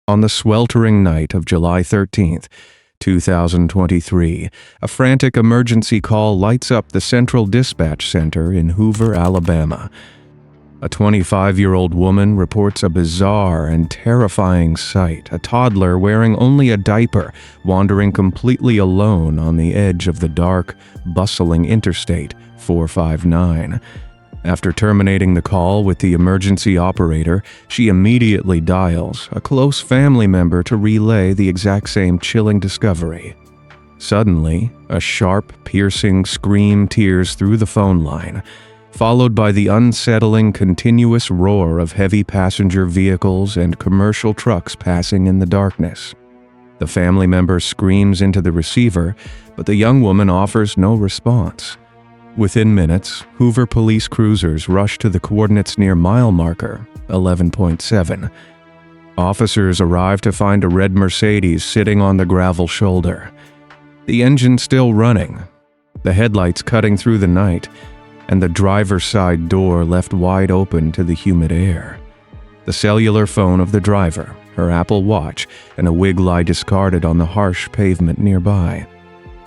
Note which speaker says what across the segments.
Speaker 1: On the sweltering night of July 13th, 2023, a frantic emergency call lights up the Central Dispatch Center in Hoover, Alabama. A 25-year-old woman reports a bizarre and terrifying sight, a toddler wearing only a diaper, wandering completely alone on the edge of the dark, bustling Interstate 459. After terminating the call with the emergency operator, she immediately dials a close family member to relay the exact same chilling discovery. Suddenly, a sharp, piercing scream tears through the phone line, followed by the unsettling, continuous roar of heavy passenger vehicles and commercial trucks passing in the darkness. The family member screams into the receiver, but the young woman offers no response. Within minutes, Hoover police cruisers rush to the coordinates near mile marker 11.7. Officers arrive to find a red Mercedes sitting on the gravel shoulder. The engine still running, the headlights cutting through the night, and the driver's side door left wide open to the humid air. The cellular phone of the driver, her Apple Watch, and a wig lie discarded on the harsh pavement nearby.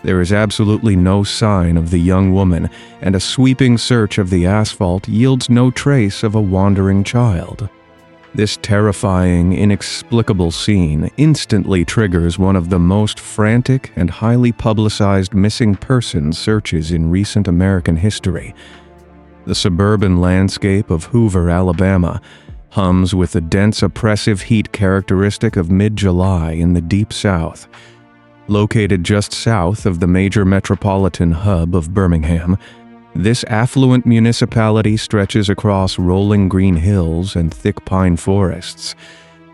Speaker 1: There is absolutely no sign of the young woman, and a sweeping search of the asphalt yields no trace of a wandering child. This terrifying, inexplicable scene instantly triggers one of the most frantic and highly publicized missing persons searches in recent American history. The suburban landscape of Hoover, Alabama, hums with the dense, oppressive heat characteristic of mid-July in the Deep South. Located just south of the major metropolitan hub of Birmingham, this affluent municipality stretches across rolling green hills and thick pine forests.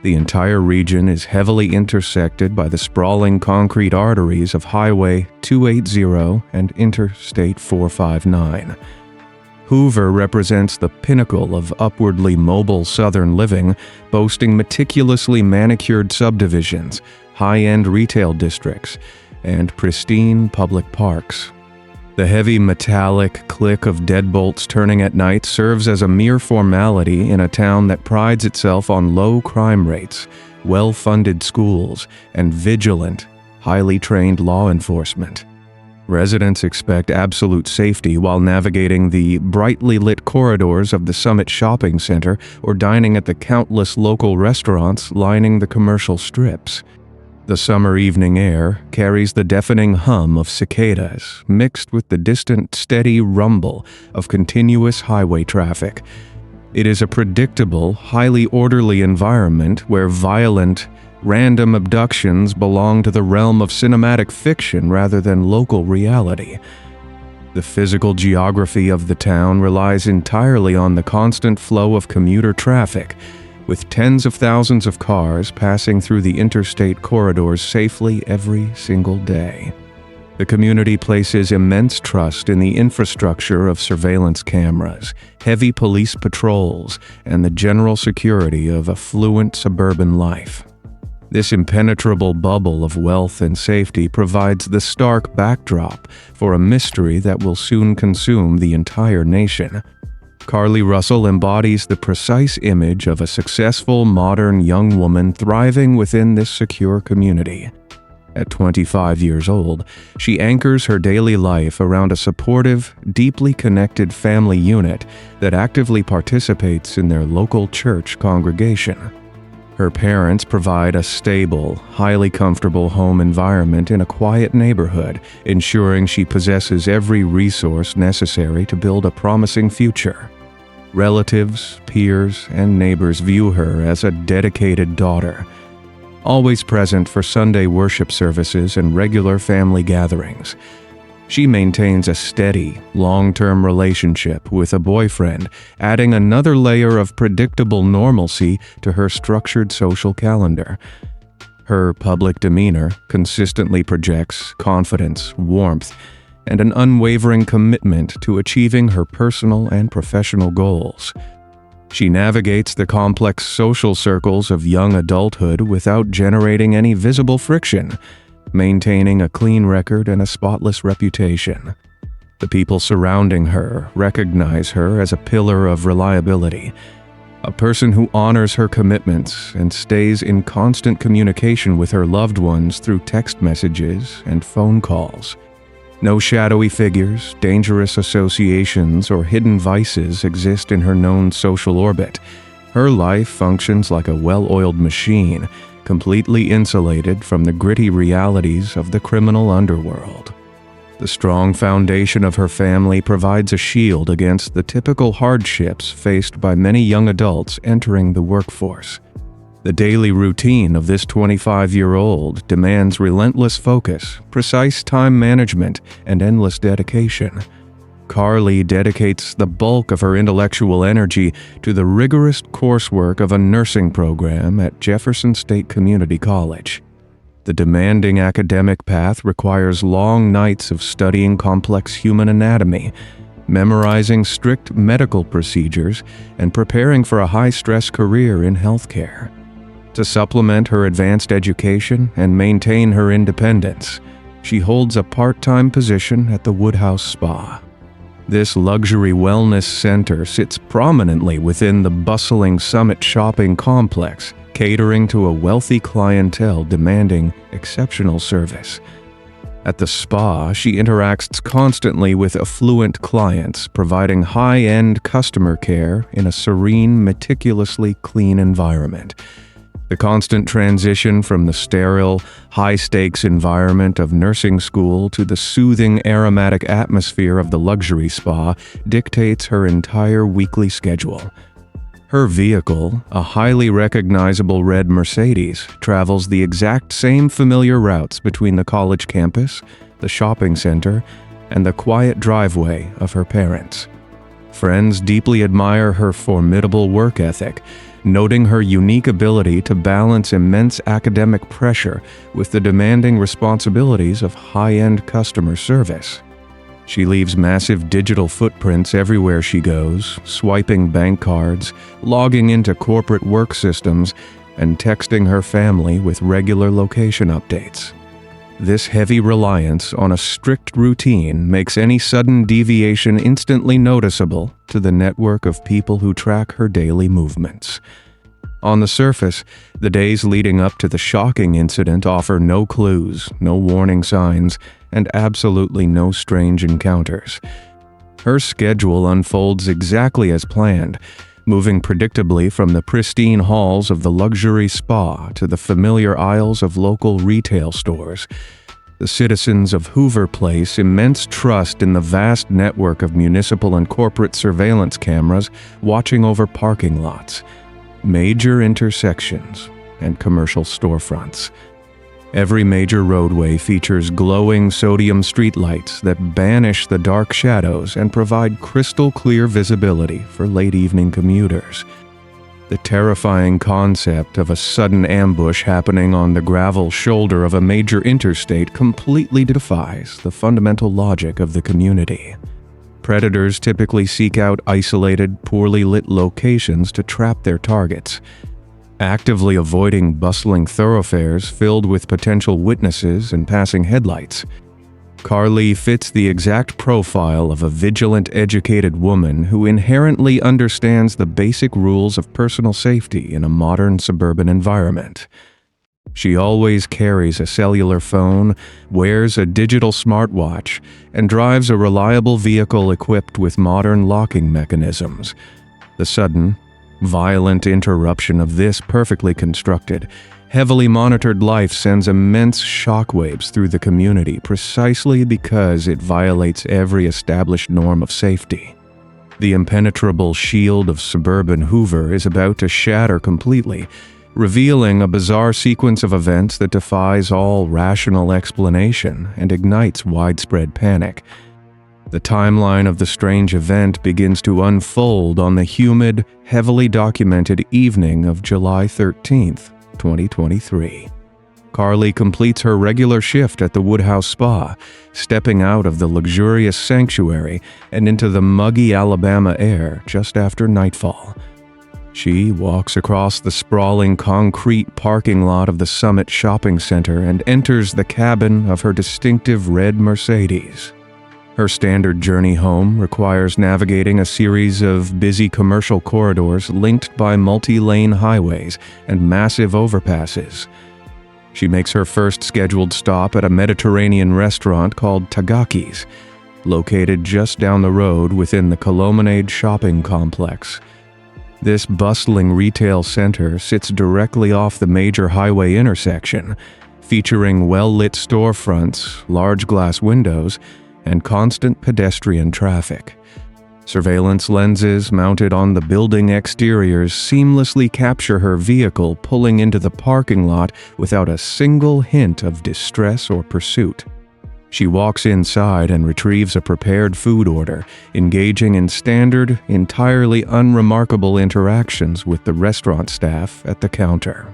Speaker 1: The entire region is heavily intersected by the sprawling concrete arteries of Highway 280 and Interstate 459. Hoover represents the pinnacle of upwardly mobile southern living, boasting meticulously manicured subdivisions, high-end retail districts, and pristine public parks. The heavy metallic click of deadbolts turning at night serves as a mere formality in a town that prides itself on low crime rates, well-funded schools, and vigilant, highly trained law enforcement. Residents expect absolute safety while navigating the brightly lit corridors of the Summit Shopping Center or dining at the countless local restaurants lining the commercial strips. The summer evening air carries the deafening hum of cicadas, mixed with the distant, steady rumble of continuous highway traffic. It is a predictable, highly orderly environment where violent, random abductions belong to the realm of cinematic fiction rather than local reality. The physical geography of the town relies entirely on the constant flow of commuter traffic, with tens of thousands of cars passing through the interstate corridors safely every single day. The community places immense trust in the infrastructure of surveillance cameras, heavy police patrols, and the general security of affluent suburban life. This impenetrable bubble of wealth and safety provides the stark backdrop for a mystery that will soon consume the entire nation. Carly Russell embodies the precise image of a successful, modern young woman thriving within this secure community. At 25 years old, she anchors her daily life around a supportive, deeply connected family unit that actively participates in their local church congregation. Her parents provide a stable, highly comfortable home environment in a quiet neighborhood, ensuring she possesses every resource necessary to build a promising future. Relatives, peers, and neighbors view her as a dedicated daughter, always present for Sunday worship services and regular family gatherings. She maintains a steady, long-term relationship with a boyfriend, adding another layer of predictable normalcy to her structured social calendar. Her public demeanor consistently projects confidence, warmth, and an unwavering commitment to achieving her personal and professional goals. She navigates the complex social circles of young adulthood without generating any visible friction, maintaining a clean record and a spotless reputation. The people surrounding her recognize her as a pillar of reliability, a person who honors her commitments and stays in constant communication with her loved ones through text messages and phone calls. No shadowy figures, dangerous associations, or hidden vices exist in her known social orbit. Her life functions like a well-oiled machine, completely insulated from the gritty realities of the criminal underworld. The strong foundation of her family provides a shield against the typical hardships faced by many young adults entering the workforce. The daily routine of this 25-year-old demands relentless focus, precise time management, and endless dedication. Carly dedicates the bulk of her intellectual energy to the rigorous coursework of a nursing program at Jefferson State Community College. The demanding academic path requires long nights of studying complex human anatomy, memorizing strict medical procedures, and preparing for a high-stress career in healthcare. To supplement her advanced education and maintain her independence, she holds a part-time position at the Woodhouse Spa. This luxury wellness center sits prominently within the bustling Summit shopping complex, catering to a wealthy clientele demanding exceptional service. At the spa, she interacts constantly with affluent clients, providing high-end customer care in a serene, meticulously clean environment. The constant transition from the sterile, high-stakes environment of nursing school to the soothing, aromatic atmosphere of the luxury spa dictates her entire weekly schedule. Her vehicle, a highly recognizable red Mercedes, travels the exact same familiar routes between the college campus, the shopping center, and the quiet driveway of her parents. Friends deeply admire her formidable work ethic, noting her unique ability to balance immense academic pressure with the demanding responsibilities of high-end customer service. She leaves massive digital footprints everywhere she goes, swiping bank cards, logging into corporate work systems, and texting her family with regular location updates. This heavy reliance on a strict routine makes any sudden deviation instantly noticeable to the network of people who track her daily movements. On the surface, the days leading up to the shocking incident offer no clues, no warning signs, and absolutely no strange encounters. Her schedule unfolds exactly as planned, moving predictably from the pristine halls of the luxury spa to the familiar aisles of local retail stores. The citizens of Hoover place immense trust in the vast network of municipal and corporate surveillance cameras watching over parking lots, major intersections, and commercial storefronts. Every major roadway features glowing sodium streetlights that banish the dark shadows and provide crystal-clear visibility for late-evening commuters. The terrifying concept of a sudden ambush happening on the gravel shoulder of a major interstate completely defies the fundamental logic of the community. Predators typically seek out isolated, poorly lit locations to trap their targets, actively avoiding bustling thoroughfares filled with potential witnesses and passing headlights. Carly fits the exact profile of a vigilant, educated woman who inherently understands the basic rules of personal safety in a modern suburban environment. She always carries a cellular phone, wears a digital smartwatch, and drives a reliable vehicle equipped with modern locking mechanisms. The sudden, violent interruption of this perfectly constructed, heavily monitored life sends immense shockwaves through the community precisely because it violates every established norm of safety. The impenetrable shield of suburban Hoover is about to shatter completely, revealing a bizarre sequence of events that defies all rational explanation and ignites widespread panic. The timeline of the strange event begins to unfold on the humid, heavily documented evening of July 13th, 2023. Carly completes her regular shift at the Woodhouse Spa, stepping out of the luxurious sanctuary and into the muggy Alabama air just after nightfall. She walks across the sprawling concrete parking lot of the Summit Shopping Center and enters the cabin of her distinctive red Mercedes. Her standard journey home requires navigating a series of busy commercial corridors linked by multi-lane highways and massive overpasses. She makes her first scheduled stop at a Mediterranean restaurant called Tagaki's, located just down the road within the Colomenade shopping complex. This bustling retail center sits directly off the major highway intersection, featuring well-lit storefronts, large glass windows, and constant pedestrian traffic. Surveillance lenses mounted on the building exteriors seamlessly capture her vehicle pulling into the parking lot without a single hint of distress or pursuit. She walks inside and retrieves a prepared food order, engaging in standard, entirely unremarkable interactions with the restaurant staff at the counter.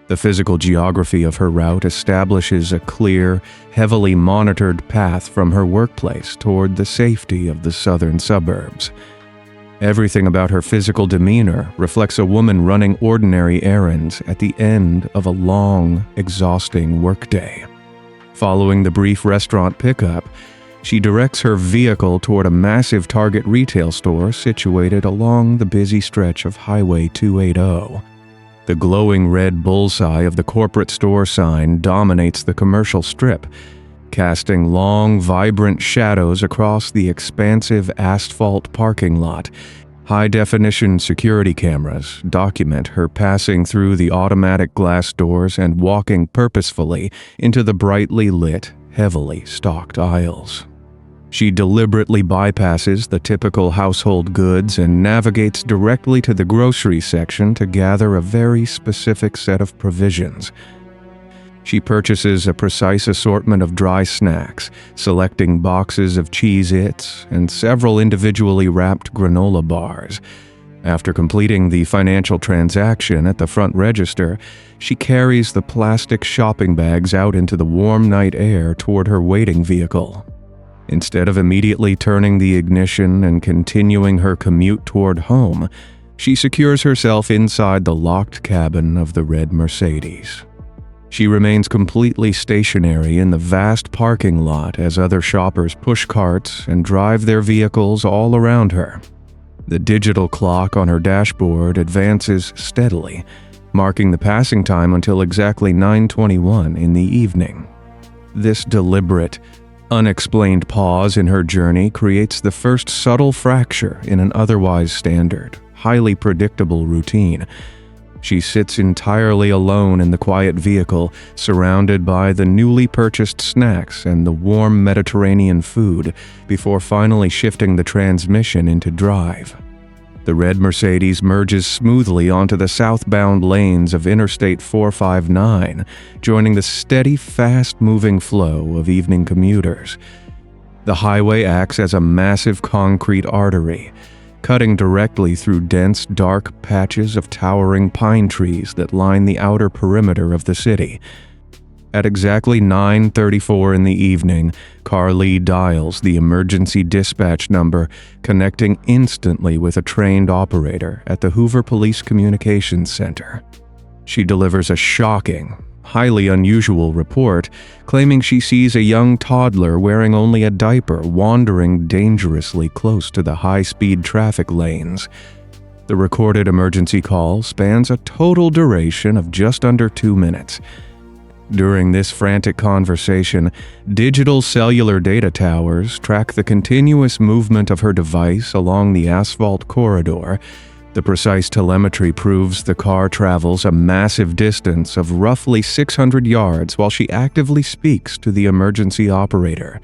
Speaker 1: The physical geography of her route establishes a clear, heavily monitored path from her workplace toward the safety of the southern suburbs. Everything about her physical demeanor reflects a woman running ordinary errands at the end of a long, exhausting workday. Following the brief restaurant pickup, she directs her vehicle toward a massive Target retail store situated along the busy stretch of Highway 280. The glowing red bullseye of the corporate store sign dominates the commercial strip, casting long, vibrant shadows across the expansive asphalt parking lot. High-definition security cameras document her passing through the automatic glass doors and walking purposefully into the brightly lit, heavily stocked aisles. She deliberately bypasses the typical household goods and navigates directly to the grocery section to gather a very specific set of provisions. She purchases a precise assortment of dry snacks, selecting boxes of Cheez-Its and several individually wrapped granola bars. After completing the financial transaction at the front register, she carries the plastic shopping bags out into the warm night air toward her waiting vehicle. Instead of immediately turning the ignition and continuing her commute toward home, she secures herself inside the locked cabin of the red Mercedes. She remains completely stationary in the vast parking lot as other shoppers push carts and drive their vehicles all around her. The digital clock on her dashboard advances steadily, marking the passing time until exactly 9:21 in the evening. This deliberate, unexplained pause in her journey creates the first subtle fracture in an otherwise standard, highly predictable routine. She sits entirely alone in the quiet vehicle, surrounded by the newly purchased snacks and the warm Mediterranean food, before finally shifting the transmission into drive. The red Mercedes merges smoothly onto the southbound lanes of Interstate 459, joining the steady, fast-moving flow of evening commuters. The highway acts as a massive concrete artery, cutting directly through dense, dark patches of towering pine trees that line the outer perimeter of the city. At exactly 9:34 in the evening, Carly dials the emergency dispatch number, connecting instantly with a trained operator at the Hoover Police Communications Center. She delivers a shocking, highly unusual report, claiming she sees a young toddler wearing only a diaper wandering dangerously close to the high-speed traffic lanes. The recorded emergency call spans a total duration of just under 2 minutes. During this frantic conversation, digital cellular data towers track the continuous movement of her device along the asphalt corridor. The precise telemetry proves the car travels a massive distance of roughly 600 yards while she actively speaks to the emergency operator.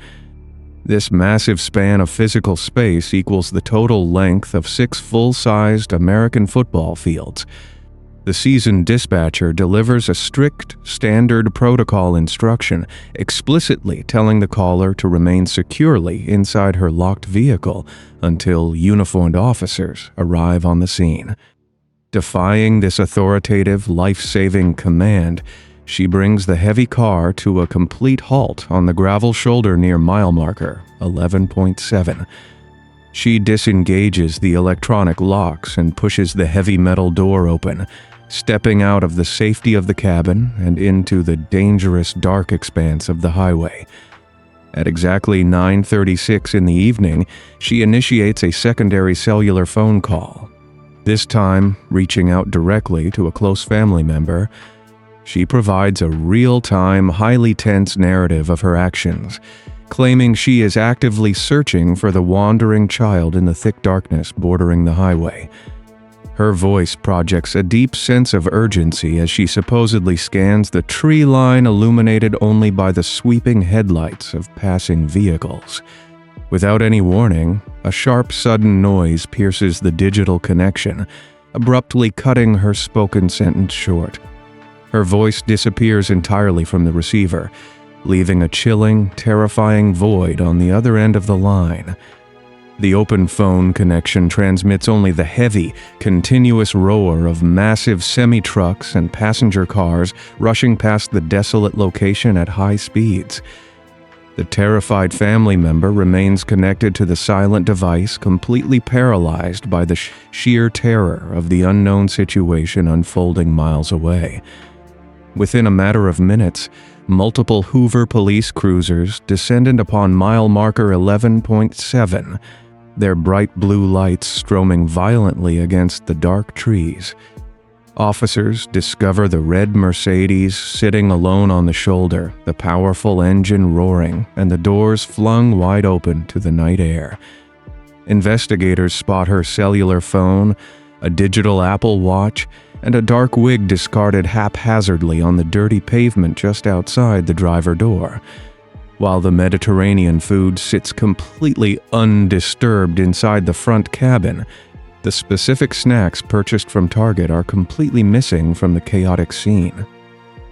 Speaker 1: This massive span of physical space equals the total length of 6 full-sized American football fields. The seasoned dispatcher delivers a strict, standard protocol instruction, explicitly telling the caller to remain securely inside her locked vehicle until uniformed officers arrive on the scene. Defying this authoritative, life-saving command, she brings the heavy car to a complete halt on the gravel shoulder near mile marker 11.7. She disengages the electronic locks and pushes the heavy metal door open, stepping out of the safety of the cabin and into the dangerous dark expanse of the highway. At exactly 9:36 in the evening, she initiates a secondary cellular phone call. This time, reaching out directly to a close family member, she provides a real-time, highly tense narrative of her actions, claiming she is actively searching for the wandering child in the thick darkness bordering the highway. Her voice projects a deep sense of urgency as she supposedly scans the tree line illuminated only by the sweeping headlights of passing vehicles. Without any warning, a sharp, sudden noise pierces the digital connection, abruptly cutting her spoken sentence short. Her voice disappears entirely from the receiver, leaving a chilling, terrifying void on the other end of the line. The open phone connection transmits only the heavy, continuous roar of massive semi-trucks and passenger cars rushing past the desolate location at high speeds. The terrified family member remains connected to the silent device, completely paralyzed by the sheer terror of the unknown situation unfolding miles away. Within a matter of minutes, multiple Hoover police cruisers descended upon mile marker 11.7, their bright blue lights stroming violently against the dark trees. Officers discover the red Mercedes sitting alone on the shoulder, the powerful engine roaring, and the doors flung wide open to the night air. Investigators spot her cellular phone, a digital Apple Watch, and a dark wig discarded haphazardly on the dirty pavement just outside the driver door. While the Mediterranean food sits completely undisturbed inside the front cabin, the specific snacks purchased from Target are completely missing from the chaotic scene.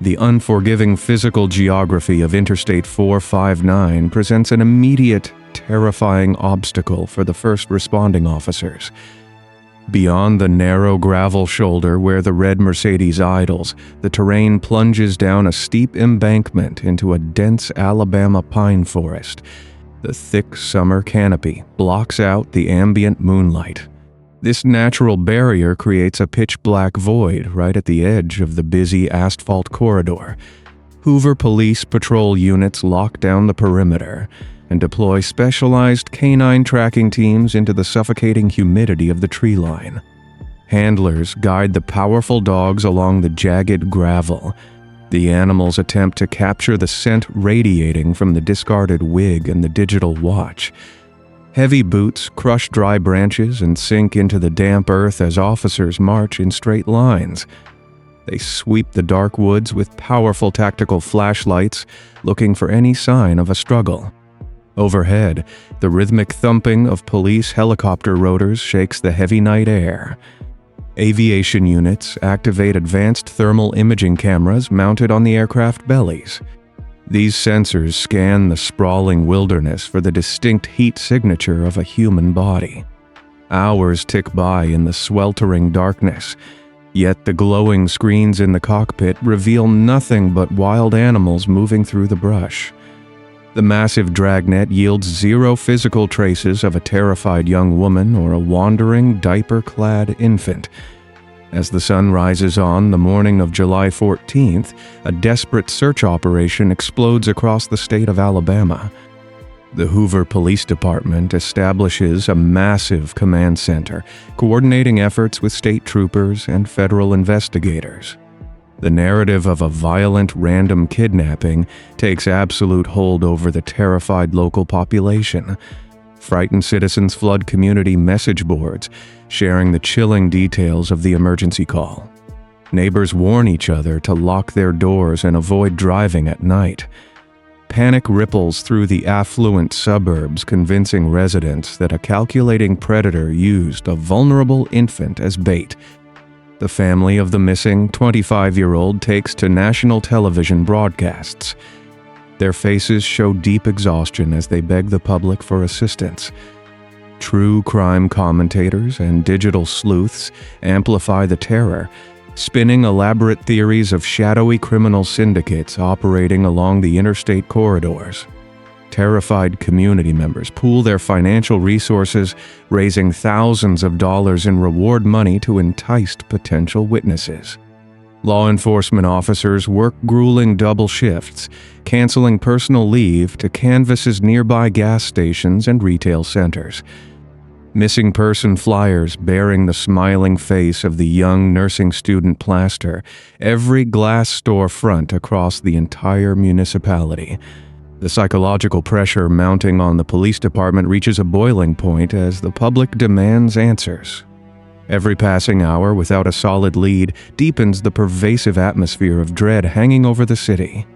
Speaker 1: The unforgiving physical geography of Interstate 459 presents an immediate, terrifying obstacle for the first responding officers. Beyond the narrow gravel shoulder where the red Mercedes idles, the terrain plunges down a steep embankment into a dense Alabama pine forest. The thick summer canopy blocks out the ambient moonlight. This natural barrier creates a pitch-black void right at the edge of the busy asphalt corridor. Hoover police patrol units lock down the perimeter and deploy specialized canine tracking teams into the suffocating humidity of the tree line. Handlers guide the powerful dogs along the jagged gravel. The animals attempt to capture the scent radiating from the discarded wig and the digital watch. Heavy boots crush dry branches and sink into the damp earth as officers march in straight lines. They sweep the dark woods with powerful tactical flashlights, looking for any sign of a struggle. Overhead, the rhythmic thumping of police helicopter rotors shakes the heavy night air. Aviation units activate advanced thermal imaging cameras mounted on the aircraft bellies. These sensors scan the sprawling wilderness for the distinct heat signature of a human body. Hours tick by in the sweltering darkness, yet the glowing screens in the cockpit reveal nothing but wild animals moving through the brush. The massive dragnet yields zero physical traces of a terrified young woman or a wandering, diaper-clad infant. As the sun rises on the morning of July 14th, a desperate search operation explodes across the state of Alabama. The Hoover Police Department establishes a massive command center, coordinating efforts with state troopers and federal investigators. The narrative of a violent, random kidnapping takes absolute hold over the terrified local population. Frightened citizens flood community message boards, sharing the chilling details of the emergency call. Neighbors warn each other to lock their doors and avoid driving at night. Panic ripples through the affluent suburbs, convincing residents that a calculating predator used a vulnerable infant as bait. The family of the missing 25-year-old takes to national television broadcasts. Their faces show deep exhaustion as they beg the public for assistance. True crime commentators and digital sleuths amplify the terror, spinning elaborate theories of shadowy criminal syndicates operating along the interstate corridors. Terrified community members pool their financial resources, raising thousands of dollars in reward money to entice potential witnesses. Law enforcement officers work grueling double shifts, canceling personal leave to canvass nearby gas stations and retail centers. Missing person flyers bearing the smiling face of the young nursing student plaster every glass storefront across the entire municipality. The psychological pressure mounting on the police department reaches a boiling point as the public demands answers. Every passing hour without a solid lead deepens the pervasive atmosphere of dread hanging over the city.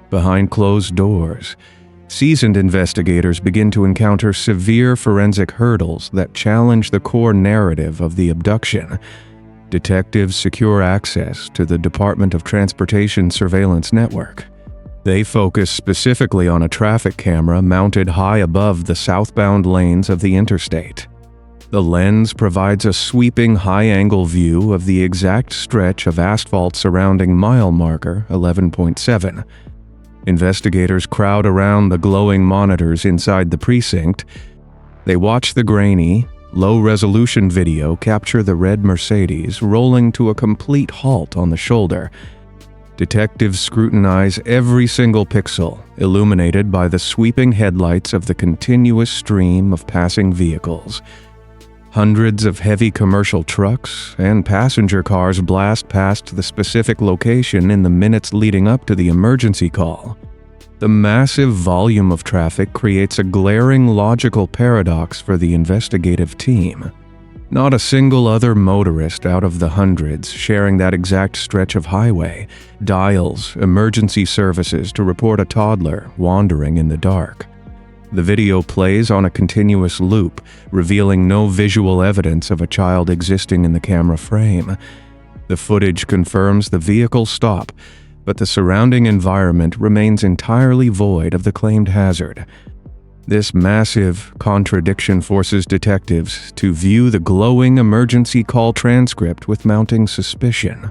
Speaker 1: Behind closed doors, seasoned investigators begin to encounter severe forensic hurdles that challenge the core narrative of the abduction. Detectives secure access to the Department of Transportation surveillance network. They focus specifically on a traffic camera mounted high above the southbound lanes of the interstate. The lens provides a sweeping high-angle view of the exact stretch of asphalt surrounding mile marker 11.7. Investigators crowd around the glowing monitors inside the precinct. They watch the grainy, low-resolution video capture the red Mercedes rolling to a complete halt on the shoulder. Detectives scrutinize every single pixel, illuminated by the sweeping headlights of the continuous stream of passing vehicles. Hundreds of heavy commercial trucks and passenger cars blast past the specific location in the minutes leading up to the emergency call. The massive volume of traffic creates a glaring logical paradox for the investigative team. Not a single other motorist out of the hundreds sharing that exact stretch of highway dials emergency services to report a toddler wandering in the dark. The video plays on a continuous loop, revealing no visual evidence of a child existing in the camera frame. The footage confirms the vehicle stop, but the surrounding environment remains entirely void of the claimed hazard. This massive contradiction forces detectives to view the glowing emergency call transcript with mounting suspicion.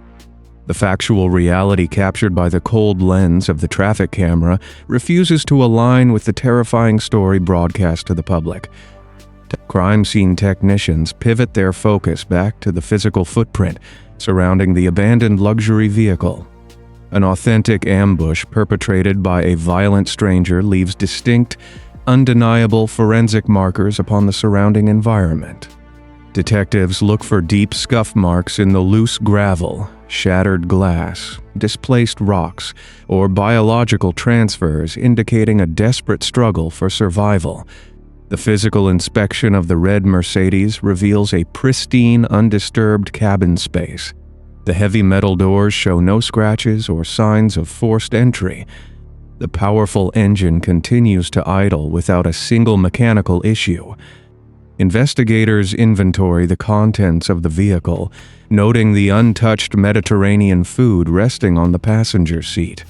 Speaker 1: The factual reality captured by the cold lens of the traffic camera refuses to align with the terrifying story broadcast to the public. Crime scene technicians pivot their focus back to the physical footprint surrounding the abandoned luxury vehicle. An authentic ambush perpetrated by a violent stranger leaves distinct, undeniable forensic markers upon the surrounding environment. Detectives look for deep scuff marks in the loose gravel, shattered glass, displaced rocks, or biological transfers indicating a desperate struggle for survival. The physical inspection of the red Mercedes reveals a pristine, undisturbed cabin space. The heavy metal doors show no scratches or signs of forced entry. The powerful engine continues to idle without a single mechanical issue. Investigators inventory the contents of the vehicle, noting the untouched Mediterranean food resting on the passenger seat.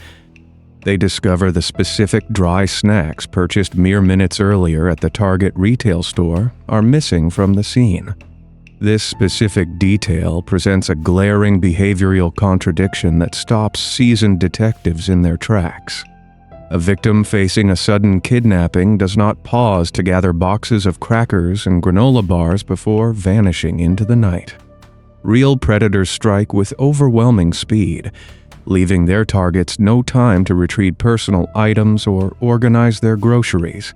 Speaker 1: They discover the specific dry snacks purchased mere minutes earlier at the Target retail store are missing from the scene. This specific detail presents a glaring behavioral contradiction that stops seasoned detectives in their tracks. A victim facing a sudden kidnapping does not pause to gather boxes of crackers and granola bars before vanishing into the night. Real predators strike with overwhelming speed, leaving their targets no time to retrieve personal items or organize their groceries.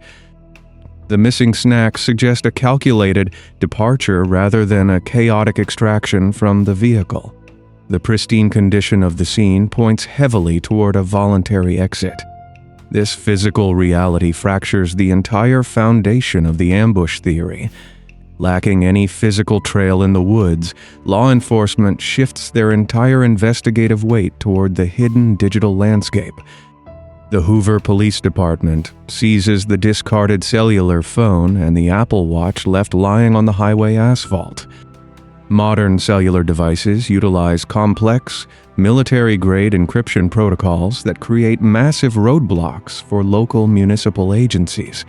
Speaker 1: The missing snacks suggest a calculated departure rather than a chaotic extraction from the vehicle. The pristine condition of the scene points heavily toward a voluntary exit. This physical reality fractures the entire foundation of the ambush theory. Lacking any physical trail in the woods, law enforcement shifts their entire investigative weight toward the hidden digital landscape. The Hoover Police Department seizes the discarded cellular phone and the Apple Watch left lying on the highway asphalt. Modern cellular devices utilize complex, military-grade encryption protocols that create massive roadblocks for local municipal agencies.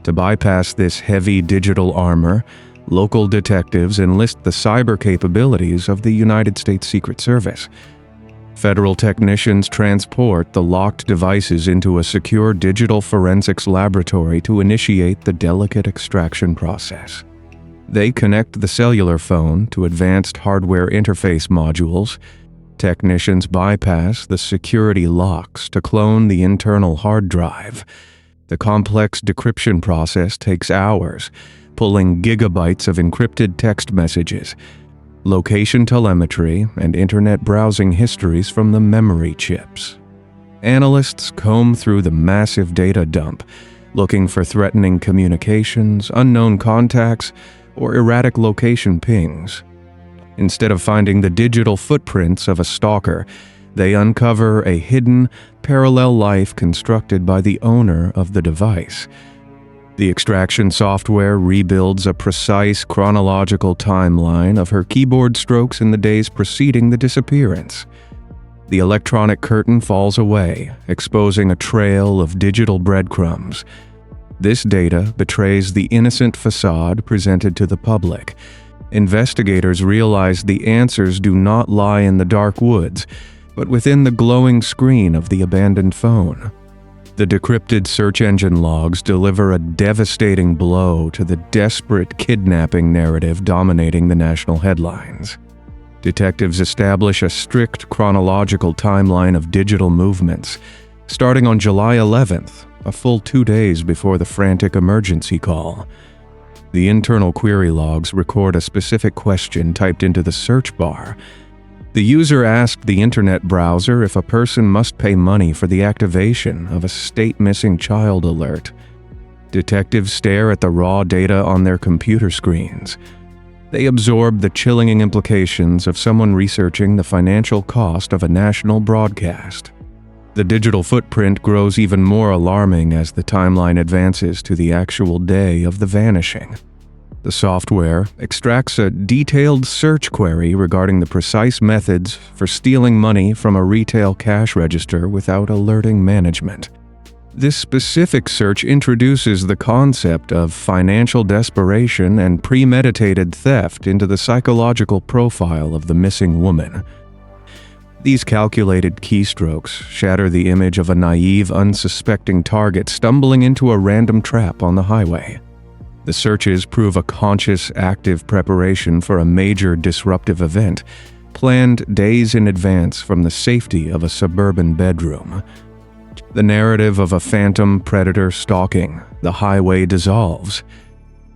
Speaker 1: To bypass this heavy digital armor, local detectives enlist the cyber capabilities of the United States Secret Service. Federal technicians transport the locked devices into a secure digital forensics laboratory to initiate the delicate extraction process. They connect the cellular phone to advanced hardware interface modules, Technicians bypass the security locks to clone the internal hard drive. The complex decryption process takes hours, pulling gigabytes of encrypted text messages, location telemetry, and internet browsing histories from the memory chips. Analysts comb through the massive data dump, looking for threatening communications, unknown contacts, or erratic location pings. Instead of finding the digital footprints of a stalker, they uncover a hidden, parallel life constructed by the owner of the device. The extraction software rebuilds a precise chronological timeline of her keyboard strokes in the days preceding the disappearance. The electronic curtain falls away, exposing a trail of digital breadcrumbs. This data betrays the innocent facade presented to the public. Investigators realize the answers do not lie in the dark woods, but within the glowing screen of the abandoned phone. The decrypted search engine logs deliver a devastating blow to the desperate kidnapping narrative dominating the national headlines. Detectives establish a strict chronological timeline of digital movements, starting on July 11th, a full 2 days before the frantic emergency call. The internal query logs record a specific question typed into the search bar. The user asked the internet browser if a person must pay money for the activation of a state missing child alert. Detectives stare at the raw data on their computer screens. They absorb the chilling implications of someone researching the financial cost of a national broadcast. The digital footprint grows even more alarming as the timeline advances to the actual day of the vanishing. The software extracts a detailed search query regarding the precise methods for stealing money from a retail cash register without alerting management. This specific search introduces the concept of financial desperation and premeditated theft into the psychological profile of the missing woman. These calculated keystrokes shatter the image of a naive, unsuspecting target stumbling into a random trap on the highway. The searches prove a conscious, active preparation for a major disruptive event, planned days in advance from the safety of a suburban bedroom. The narrative of a phantom predator stalking the highway dissolves.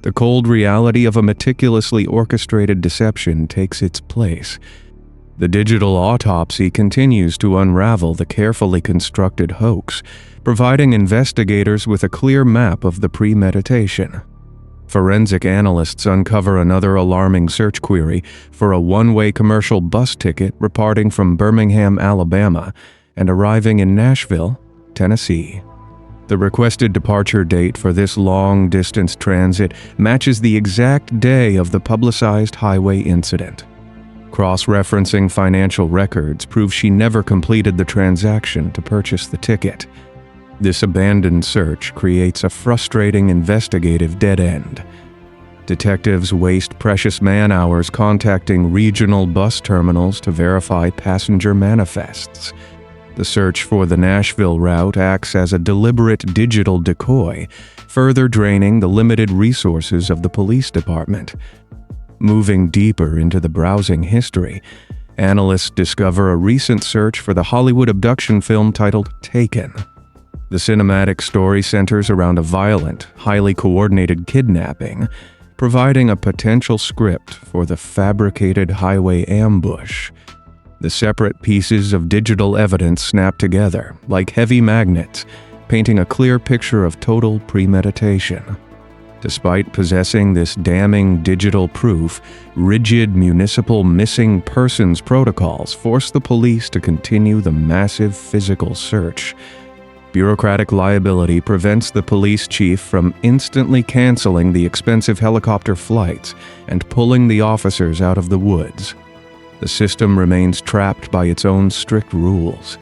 Speaker 1: The cold reality of a meticulously orchestrated deception takes its place. The digital autopsy continues to unravel the carefully constructed hoax, providing investigators with a clear map of the premeditation. Forensic analysts uncover another alarming search query for a one-way commercial bus ticket departing from Birmingham, Alabama, and arriving in Nashville, Tennessee. The requested departure date for this long-distance transit matches the exact day of the publicized highway incident. Cross-referencing financial records proves she never completed the transaction to purchase the ticket. This abandoned search creates a frustrating investigative dead end. Detectives waste precious man-hours contacting regional bus terminals to verify passenger manifests. The search for the Nashville route acts as a deliberate digital decoy, further draining the limited resources of the police department. Moving deeper into the browsing history, analysts discover a recent search for the Hollywood abduction film titled Taken. The cinematic story centers around a violent, highly coordinated kidnapping, providing a potential script for the fabricated highway ambush. The separate pieces of digital evidence snap together like heavy magnets, painting a clear picture of total premeditation. Despite possessing this damning digital proof, rigid municipal missing persons protocols force the police to continue the massive physical search. Bureaucratic liability prevents the police chief from instantly canceling the expensive helicopter flights and pulling the officers out of the woods. The system remains trapped by its own strict rules.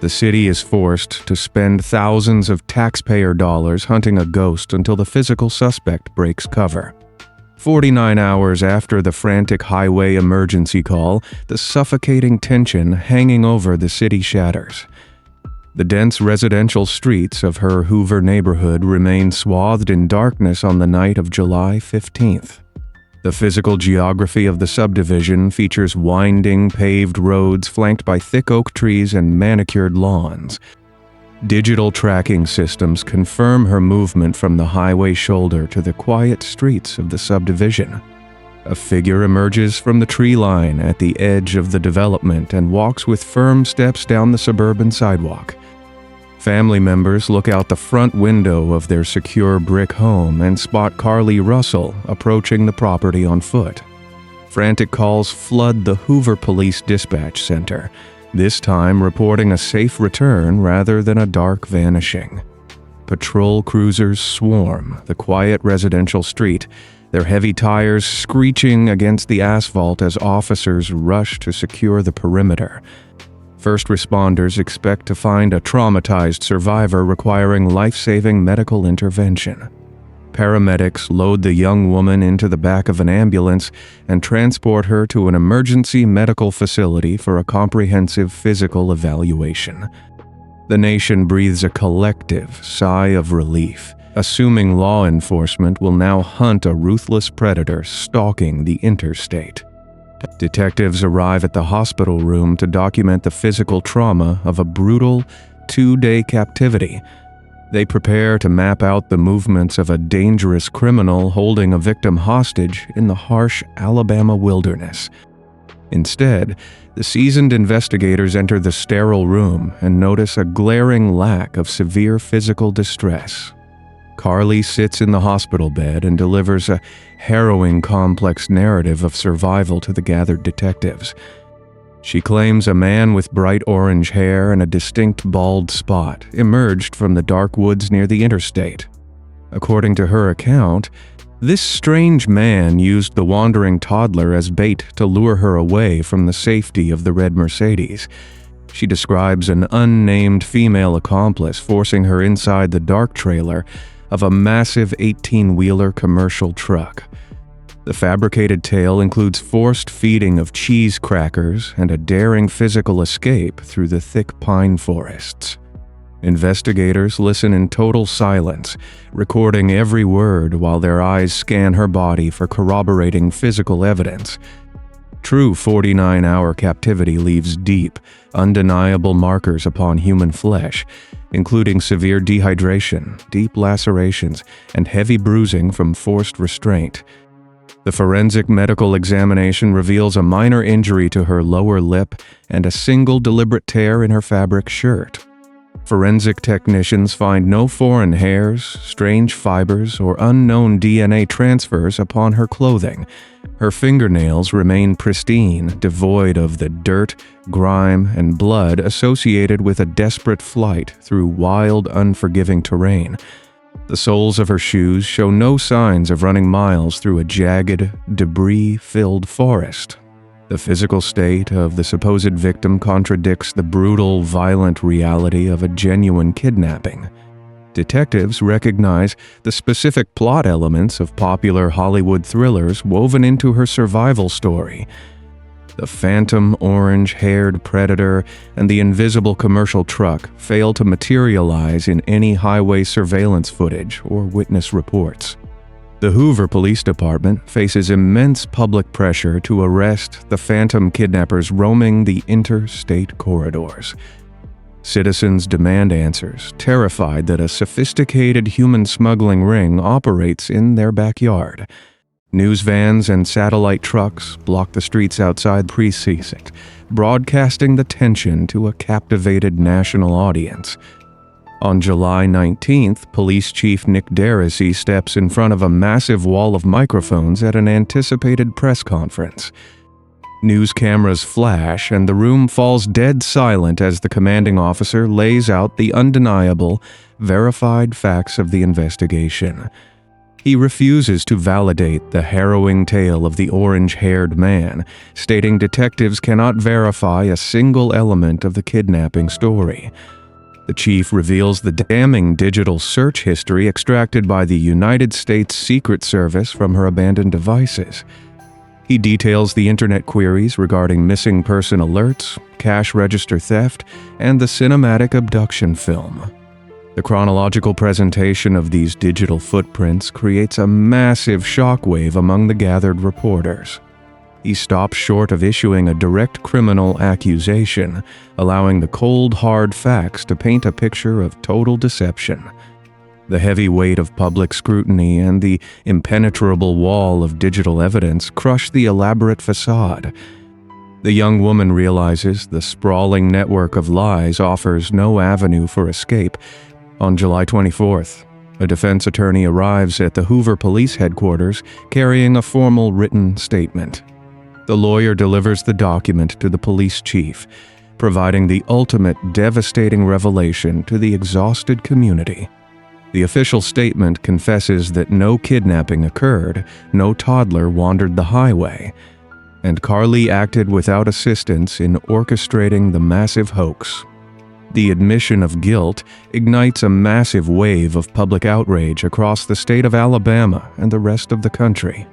Speaker 1: The city is forced to spend thousands of taxpayer dollars hunting a ghost until the physical suspect breaks cover. 49 hours after the frantic highway emergency call, the suffocating tension hanging over the city shatters. The dense residential streets of her Hoover neighborhood remain swathed in darkness on the night of July 15th. The physical geography of the subdivision features winding, paved roads flanked by thick oak trees and manicured lawns. Digital tracking systems confirm her movement from the highway shoulder to the quiet streets of the subdivision. A figure emerges from the tree line at the edge of the development and walks with firm steps down the suburban sidewalk. Family members look out the front window of their secure brick home and spot Carly Russell approaching the property on foot. Frantic calls flood the Hoover Police Dispatch Center, this time reporting a safe return rather than a dark vanishing. Patrol cruisers swarm the quiet residential street, their heavy tires screeching against the asphalt as officers rush to secure the perimeter. First responders expect to find a traumatized survivor requiring life-saving medical intervention. Paramedics load the young woman into the back of an ambulance and transport her to an emergency medical facility for a comprehensive physical evaluation. The nation breathes a collective sigh of relief, assuming law enforcement will now hunt a ruthless predator stalking the interstate. Detectives arrive at the hospital room to document the physical trauma of a brutal 2-day captivity. They prepare to map out the movements of a dangerous criminal holding a victim hostage in the harsh Alabama wilderness. Instead, the seasoned investigators enter the sterile room and notice a glaring lack of severe physical distress. Carly sits in the hospital bed and delivers a harrowing, complex narrative of survival to the gathered detectives. She claims a man with bright orange hair and a distinct bald spot emerged from the dark woods near the interstate. According to her account, this strange man used the wandering toddler as bait to lure her away from the safety of the red Mercedes. She describes an unnamed female accomplice forcing her inside the dark trailer of a massive 18-wheeler commercial truck. The fabricated tale includes forced feeding of cheese crackers and a daring physical escape through the thick pine forests. Investigators listen in total silence, recording every word while their eyes scan her body for corroborating physical evidence. True 49-hour captivity leaves deep, undeniable markers upon human flesh, including severe dehydration, deep lacerations, and heavy bruising from forced restraint. The forensic medical examination reveals a minor injury to her lower lip and a single deliberate tear in her fabric shirt. Forensic technicians find no foreign hairs, strange fibers, or unknown DNA transfers upon her clothing. Her fingernails remain pristine, devoid of the dirt, grime, and blood associated with a desperate flight through wild, unforgiving terrain. The soles of her shoes show no signs of running miles through a jagged, debris-filled forest. The physical state of the supposed victim contradicts the brutal, violent reality of a genuine kidnapping. Detectives recognize the specific plot elements of popular Hollywood thrillers woven into her survival story. The phantom orange-haired predator and the invisible commercial truck fail to materialize in any highway surveillance footage or witness reports. The Hoover Police Department faces immense public pressure to arrest the phantom kidnappers roaming the interstate corridors. Citizens demand answers, terrified that a sophisticated human smuggling ring operates in their backyard. News vans and satellite trucks block the streets outside the precinct, broadcasting the tension to a captivated national audience. On July 19th, Police Chief Nick Darcy steps in front of a massive wall of microphones at an anticipated press conference. News cameras flash, and the room falls dead silent as the commanding officer lays out the undeniable, verified facts of the investigation. He refuses to validate the harrowing tale of the orange-haired man, stating detectives cannot verify a single element of the kidnapping story. The chief reveals the damning digital search history extracted by the United States Secret Service from her abandoned devices. He details the internet queries regarding missing person alerts, cash register theft, and the cinematic abduction film. The chronological presentation of these digital footprints creates a massive shockwave among the gathered reporters. He stops short of issuing a direct criminal accusation, allowing the cold, hard facts to paint a picture of total deception. The heavy weight of public scrutiny and the impenetrable wall of digital evidence crush the elaborate facade. The young woman realizes the sprawling network of lies offers no avenue for escape. On July 24th, a defense attorney arrives at the Hoover Police Headquarters carrying a formal written statement. The lawyer delivers the document to the police chief, providing the ultimate devastating revelation to the exhausted community. The official statement confesses that no kidnapping occurred, no toddler wandered the highway, and Carly acted without assistance in orchestrating the massive hoax. The admission of guilt ignites a massive wave of public outrage across the state of Alabama and the rest of the country.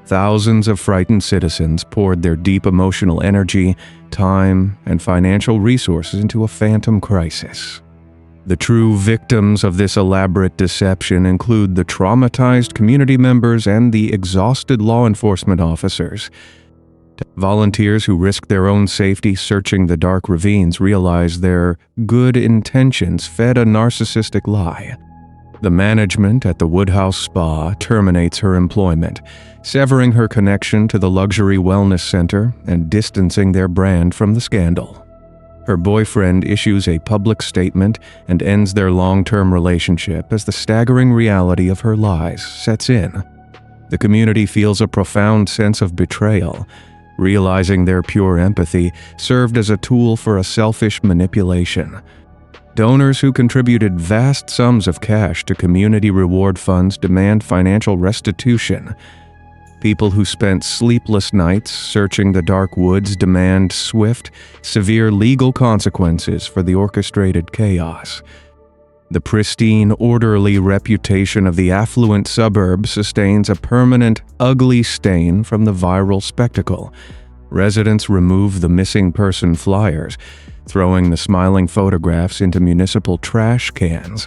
Speaker 1: Thousands of frightened citizens poured their deep emotional energy, time, and financial resources into a phantom crisis. The true victims of this elaborate deception include the traumatized community members and the exhausted law enforcement officers. Volunteers who risk their own safety searching the dark ravines realize their good intentions fed a narcissistic lie. The management at the Woodhouse Spa terminates her employment, severing her connection to the luxury wellness center and distancing their brand from the scandal. Her boyfriend issues a public statement and ends their long-term relationship as the staggering reality of her lies sets in. The community feels a profound sense of betrayal, realizing their pure empathy served as a tool for a selfish manipulation. Donors who contributed vast sums of cash to community reward funds demand financial restitution. People who spent sleepless nights searching the dark woods demand swift, severe legal consequences for the orchestrated chaos. The pristine, orderly reputation of the affluent suburb sustains a permanent, ugly stain from the viral spectacle. Residents remove the missing person flyers, throwing the smiling photographs into municipal trash cans.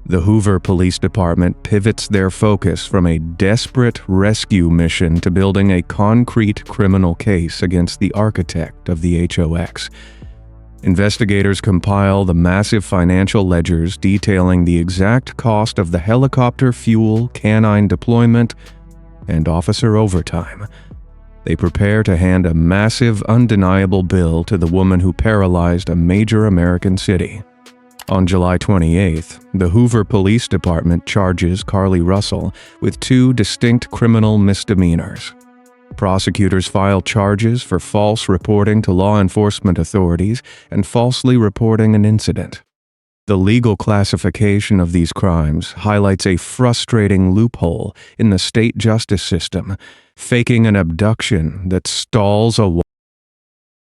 Speaker 1: The Hoover Police Department pivots their focus from a desperate rescue mission to building a concrete criminal case against the architect of the HOX. Investigators compile the massive financial ledgers detailing the exact cost of the helicopter fuel, canine deployment, and officer overtime. They prepare to hand a massive, undeniable bill to the woman who paralyzed a major American city. On July 28th, the Hoover Police Department charges Carly Russell with 2 distinct criminal misdemeanors. Prosecutors file charges for false reporting to law enforcement authorities and falsely reporting an incident. The legal classification of these crimes highlights a frustrating loophole in the state justice system, faking an abduction that stalls a